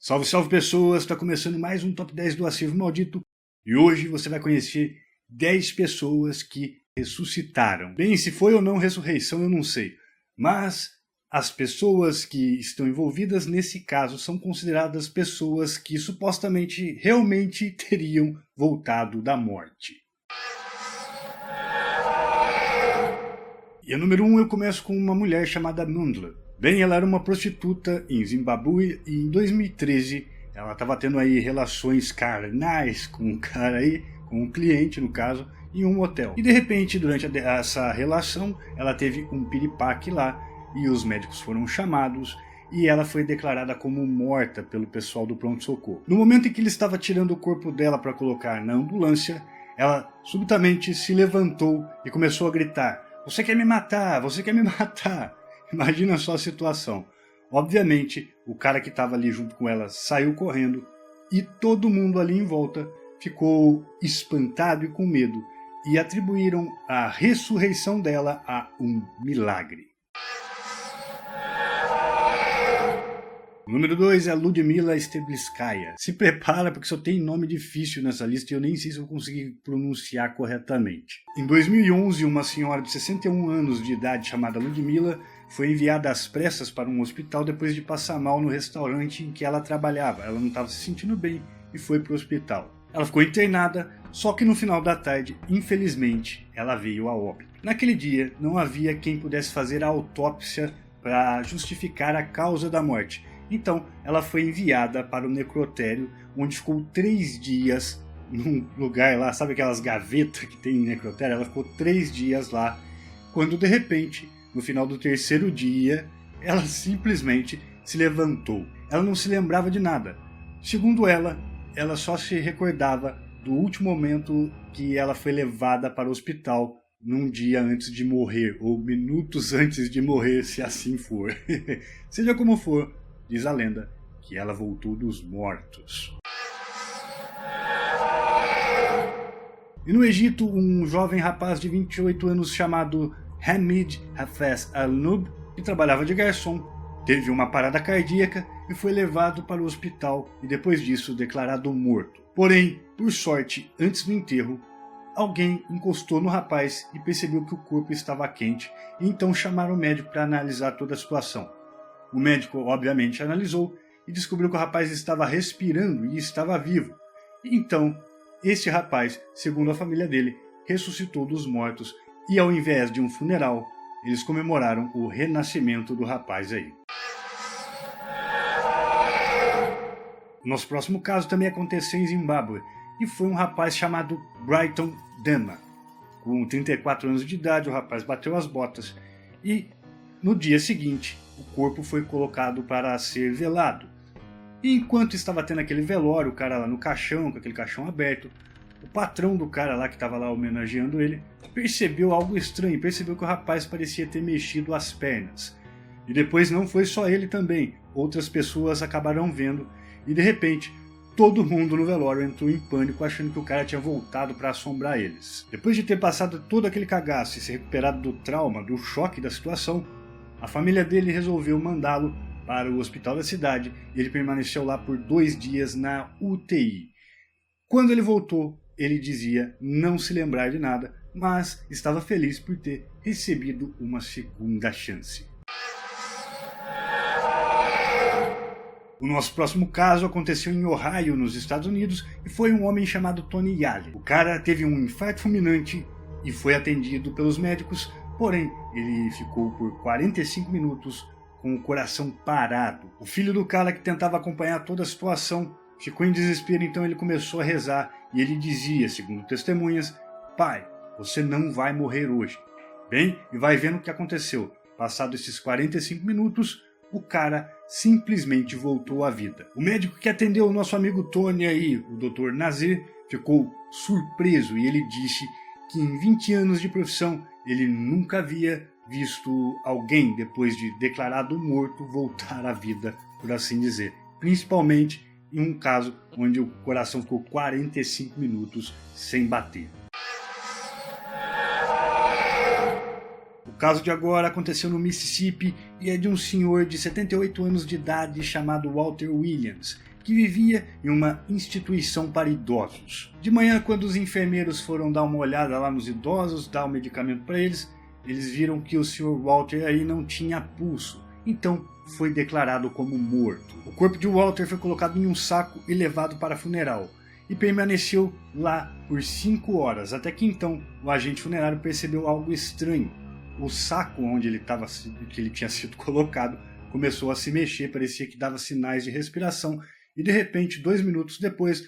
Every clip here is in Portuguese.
Salve, salve pessoas! Está começando mais um Top 10 do Acervo Maldito e hoje você vai conhecer 10 pessoas que ressuscitaram. Bem, se foi ou não ressurreição eu não sei, mas as pessoas que estão envolvidas nesse caso são consideradas pessoas que supostamente realmente teriam voltado da morte. E a número 1 eu começo com uma mulher chamada Mundla. Bem, ela era uma prostituta em Zimbábue e em 2013 ela estava tendo aí relações carnais com um cara aí, com um cliente no caso, em um hotel. E de repente, durante essa relação, ela teve um piripaque lá e os médicos foram chamados e ela foi declarada como morta pelo pessoal do pronto-socorro. No momento em que ele estava tirando o corpo dela para colocar na ambulância, ela subitamente se levantou e começou a gritar: "Você quer me matar? Você quer me matar?" Imagina só a situação. Obviamente, o cara que estava ali junto com ela saiu correndo e todo mundo ali em volta ficou espantado e com medo e atribuíram a ressurreição dela a um milagre. Número 2 é a Ludmila Stebliskaya. Se prepara porque só tem nome difícil nessa lista e eu nem sei se eu consegui pronunciar corretamente. Em 2011, uma senhora de 61 anos de idade chamada Ludmila foi enviada às pressas para um hospital depois de passar mal no restaurante em que ela trabalhava. Ela não estava se sentindo bem e foi para o hospital. Ela ficou internada, só que no final da tarde, infelizmente, ela veio a óbito. Naquele dia, não havia quem pudesse fazer a autópsia para justificar a causa da morte. Então, ela foi enviada para o necrotério, onde ficou 3 dias num lugar lá, sabe aquelas gavetas que tem em necrotério? Ela ficou 3 dias lá, quando de repente, no final do 3º dia, ela simplesmente se levantou. Ela não se lembrava de nada. Segundo ela só se recordava do último momento que ela foi levada para o hospital num dia antes de morrer, ou minutos antes de morrer, se assim for. Seja como for, diz a lenda que ela voltou dos mortos. E no Egito, um jovem rapaz de 28 anos chamado Hamid Hafez Al-Nub, que trabalhava de garçom, teve uma parada cardíaca e foi levado para o hospital e depois disso declarado morto. Porém, por sorte, antes do enterro, alguém encostou no rapaz e percebeu que o corpo estava quente e então chamaram o médico para analisar toda a situação. O médico, obviamente, analisou e descobriu que o rapaz estava respirando e estava vivo. E então, este rapaz, segundo a família dele, ressuscitou dos mortos e, ao invés de um funeral, eles comemoraram o renascimento do rapaz aí. Nosso próximo caso também aconteceu em Zimbábue e foi um rapaz chamado Brighton Dema. Com 34 anos de idade, o rapaz bateu as botas e, no dia seguinte, o corpo foi colocado para ser velado. E enquanto estava tendo aquele velório, o cara lá no caixão, com aquele caixão aberto, o patrão do cara lá que estava lá homenageando ele, percebeu algo estranho, percebeu que o rapaz parecia ter mexido as pernas. E depois não foi só ele também, outras pessoas acabaram vendo e de repente todo mundo no velório entrou em pânico achando que o cara tinha voltado para assombrar eles. Depois de ter passado todo aquele cagaço e se recuperado do trauma, do choque da situação, a família dele resolveu mandá-lo para o hospital da cidade e ele permaneceu lá por 2 dias na UTI. Quando ele voltou, ele dizia não se lembrar de nada, mas estava feliz por ter recebido uma segunda chance. O nosso próximo caso aconteceu em Ohio, nos Estados Unidos, e foi um homem chamado Tony Yale. O cara teve um infarto fulminante e foi atendido pelos médicos, porém ele ficou por 45 minutos com o coração parado. O filho do cara que tentava acompanhar toda a situação ficou em desespero, então ele começou a rezar e ele dizia, segundo testemunhas: "Pai, você não vai morrer hoje." Bem, e vai vendo o que aconteceu. Passados esses 45 minutos, o cara simplesmente voltou à vida. O médico que atendeu o nosso amigo Tony aí, o Dr. Nazir, ficou surpreso e ele disse que em 20 anos de profissão ele nunca havia visto alguém, depois de declarado morto, voltar à vida, por assim dizer. Principalmente em um caso onde o coração ficou 45 minutos sem bater. O caso de agora aconteceu no Mississippi e é de um senhor de 78 anos de idade chamado Walter Williams, que vivia em uma instituição para idosos. De manhã, quando os enfermeiros foram dar uma olhada lá nos idosos, dar o medicamento para eles viram que o Sr. Walter aí não tinha pulso, então foi declarado como morto. O corpo de Walter foi colocado em um saco e levado para a funeral, e permaneceu lá por 5 horas, até que então o agente funerário percebeu algo estranho. O saco onde ele tinha sido colocado começou a se mexer, parecia que dava sinais de respiração, e de repente, 2 minutos depois,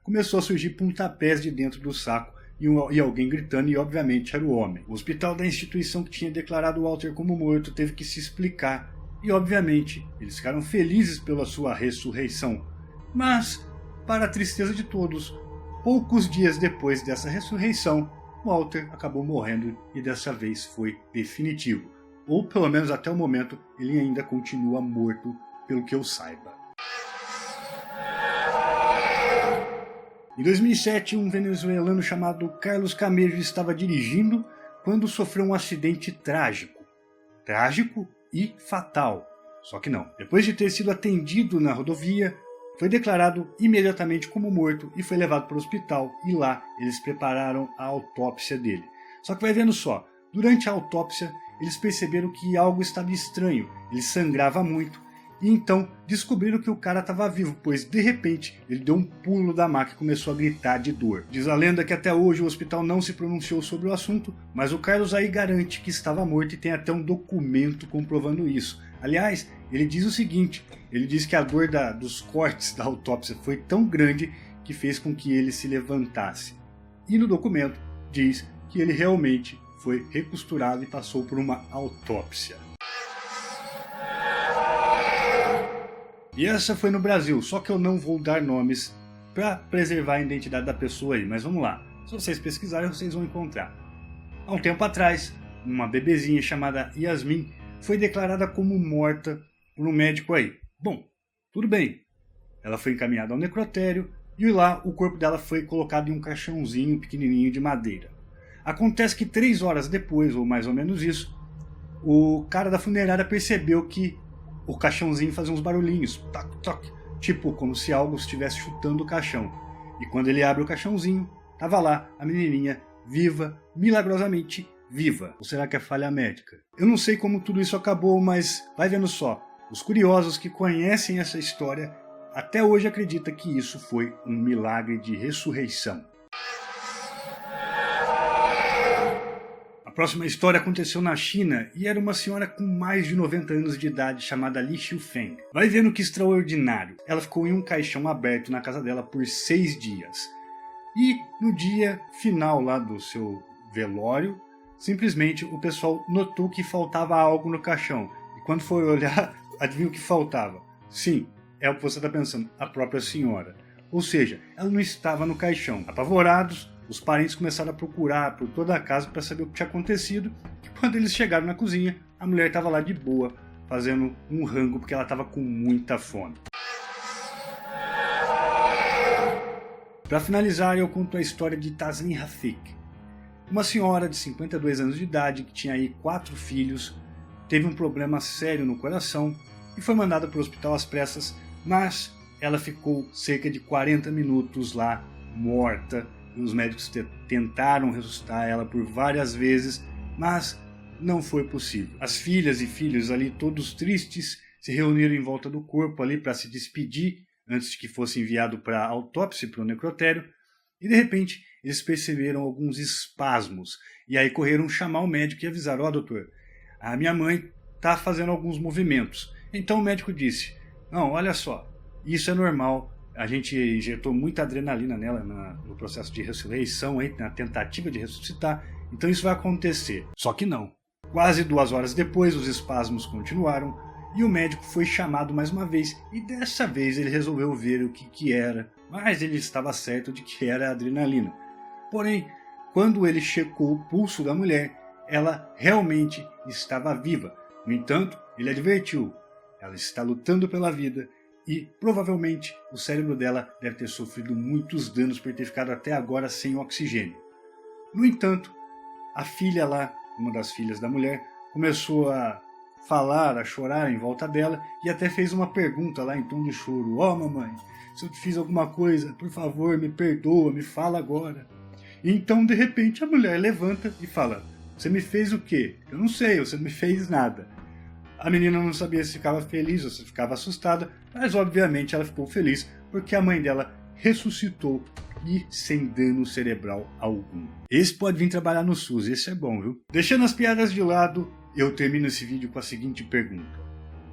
começou a surgir pontapés de dentro do saco, e alguém gritando, e obviamente era o homem. O hospital da instituição que tinha declarado Walter como morto teve que se explicar, e obviamente eles ficaram felizes pela sua ressurreição. Mas, para a tristeza de todos, poucos dias depois dessa ressurreição, Walter acabou morrendo, e dessa vez foi definitivo. Ou pelo menos até o momento ele ainda continua morto, pelo que eu saiba. Em 2007, um venezuelano chamado Carlos Camejo estava dirigindo quando sofreu um acidente trágico. Trágico e fatal. Só que não. Depois de ter sido atendido na rodovia, foi declarado imediatamente como morto e foi levado para o hospital, e lá eles prepararam a autópsia dele. Só que vai vendo só, durante a autópsia eles perceberam que algo estava estranho, ele sangrava muito, e então descobriram que o cara estava vivo, pois de repente ele deu um pulo da maca e começou a gritar de dor. Diz a lenda que até hoje o hospital não se pronunciou sobre o assunto, mas o Carlos aí garante que estava morto e tem até um documento comprovando isso. Aliás, ele diz o seguinte, ele diz que a dor dos cortes da autópsia foi tão grande que fez com que ele se levantasse. E no documento diz que ele realmente foi recosturado e passou por uma autópsia. E essa foi no Brasil, só que eu não vou dar nomes para preservar a identidade da pessoa aí, mas vamos lá. Se vocês pesquisarem, vocês vão encontrar. Há um tempo atrás, uma bebezinha chamada Yasmin foi declarada como morta por um médico aí. Bom, tudo bem. Ela foi encaminhada ao necrotério e lá o corpo dela foi colocado em um caixãozinho pequenininho de madeira. Acontece que 3 horas depois, ou mais ou menos isso, o cara da funerária percebeu que o caixãozinho fazia uns barulhinhos, toc, toc, tipo como se algo estivesse chutando o caixão. E quando ele abre o caixãozinho, tava lá a menininha viva, milagrosamente viva. Ou será que é falha médica? Eu não sei como tudo isso acabou, mas vai vendo só. Os curiosos que conhecem essa história até hoje acreditam que isso foi um milagre de ressurreição. A próxima história aconteceu na China e era uma senhora com mais de 90 anos de idade chamada Li Xiufeng. Vai vendo que extraordinário. Ela ficou em um caixão aberto na casa dela por 6 dias. E no dia final lá do seu velório, simplesmente o pessoal notou que faltava algo no caixão. E quando foi olhar, adivinha o que faltava? Sim, é o que você está pensando, a própria senhora. Ou seja, ela não estava no caixão. Apavorados, os parentes começaram a procurar por toda a casa para saber o que tinha acontecido. E quando eles chegaram na cozinha, a mulher estava lá de boa, fazendo um rango porque ela estava com muita fome. Para finalizar, eu conto a história de Tasnim Rafik, uma senhora de 52 anos de idade que tinha aí 4 filhos, teve um problema sério no coração e foi mandada para o hospital às pressas, mas ela ficou cerca de 40 minutos lá, morta. E os médicos tentaram ressuscitar ela por várias vezes, mas não foi possível. As filhas e filhos ali, todos tristes, se reuniram em volta do corpo ali para se despedir, antes de que fosse enviado para a autópsia, para o necrotério, e de repente eles perceberam alguns espasmos, e aí correram chamar o médico e avisaram, doutor, a minha mãe está fazendo alguns movimentos. Então o médico disse, não, olha só, isso é normal, a gente injetou muita adrenalina nela no processo de ressurreição, na tentativa de ressuscitar, então isso vai acontecer. Só que não. Quase 2 horas depois, os espasmos continuaram e o médico foi chamado mais uma vez, e dessa vez ele resolveu ver o que era, mas ele estava certo de que era adrenalina. Porém, quando ele checou o pulso da mulher, ela realmente estava viva. No entanto, ele advertiu, ela está lutando pela vida, e provavelmente o cérebro dela deve ter sofrido muitos danos por ter ficado até agora sem oxigênio. No entanto, a filha lá, uma das filhas da mulher, começou a falar, a chorar em volta dela e até fez uma pergunta lá em tom de choro: "Ó, mamãe, se eu te fiz alguma coisa, por favor, me perdoa, me fala agora." E então, de repente, a mulher levanta e fala: "Você me fez o quê?" "Eu não sei, você não me fez nada." A menina não sabia se ficava feliz ou se ficava assustada, mas obviamente ela ficou feliz porque a mãe dela ressuscitou e sem dano cerebral algum. Esse pode vir trabalhar no SUS, esse é bom, viu? Deixando as piadas de lado, eu termino esse vídeo com a seguinte pergunta: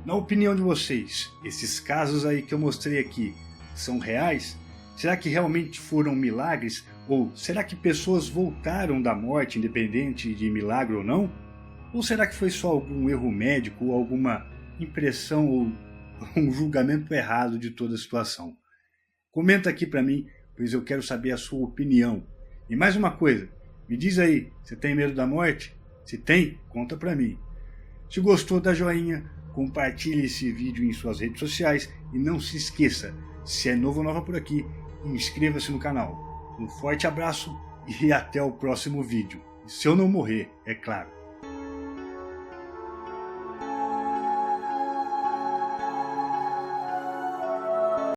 na opinião de vocês, esses casos aí que eu mostrei aqui são reais? Será que realmente foram milagres? Ou será que pessoas voltaram da morte, independente de milagre ou não? Ou será que foi só algum erro médico ou alguma impressão ou um julgamento errado de toda a situação? Comenta aqui pra mim, pois eu quero saber a sua opinião. E mais uma coisa, me diz aí, você tem medo da morte? Se tem, conta pra mim. Se gostou, dá joinha, compartilhe esse vídeo em suas redes sociais e não se esqueça, se é novo ou nova por aqui, inscreva-se no canal. Um forte abraço e até o próximo vídeo. Se eu não morrer, é claro.